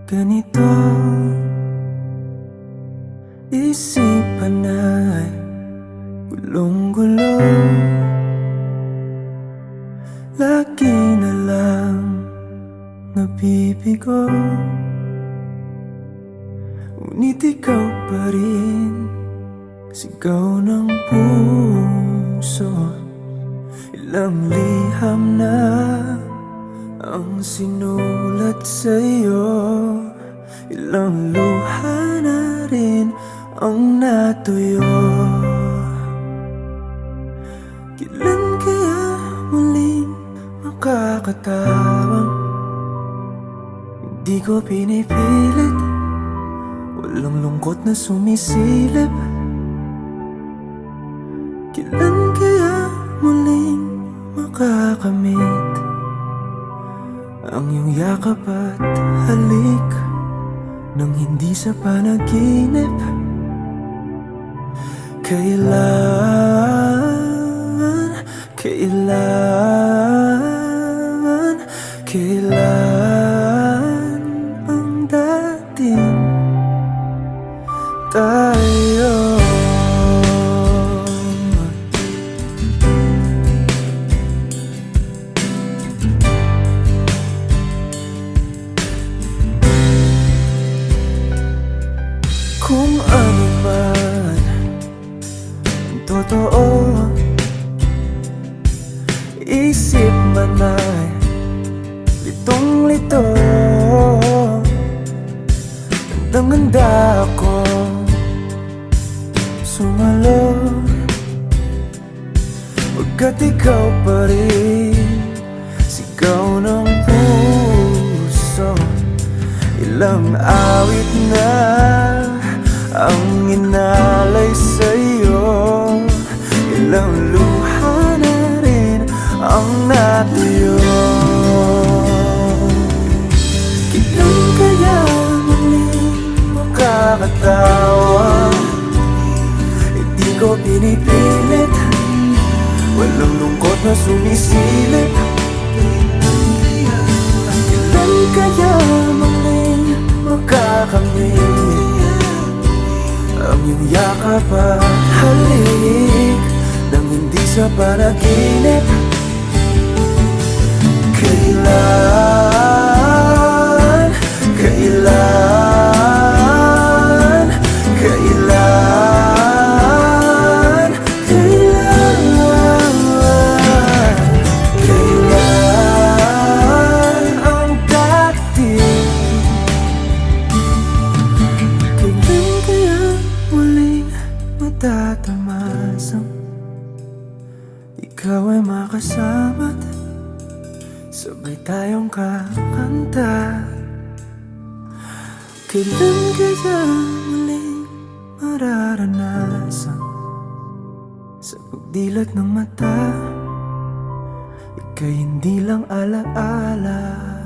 ganito, isipan ay gulong-gulo. Lagi na lang nabibigo, ngunit ikaw pa rin sigaw ng puso. Ilang liham na ang sinulat sa'yo, ilang luha na rin ang natuyo. Kailan kaya muling makakatawang hindi ko pinipilit, walang lungkot na sumisilip? Kailan kaya muling makakamit ang iyong yakap at halik nang hindi sa panaginip? Kailan ang dating tayo? Kung ano man ang totoo, isip man ay litong-lito. Handang-handa akong sumalo, pagkat ikaw pa rin sigaw ng puso. Ilang awit na ang inalay sa'yo, ilang luha na rin ang natuyo. Kailan kaya muling makakatawa? Hindi ko pinipilit, walang lungkot na sumisilip. Kailan kaya muling makakamit ang iyong yakap at halik nang hindi sa panaginip? Kailan, kailan, kailan, kailan, kailan ang dating? Kailan kaya muling matatamasang ikaw ay makasama't sabay tayong kakanta? Kailan kaya muling mararanasan sa pagdilat ng mata ika'y hindi lang alaala?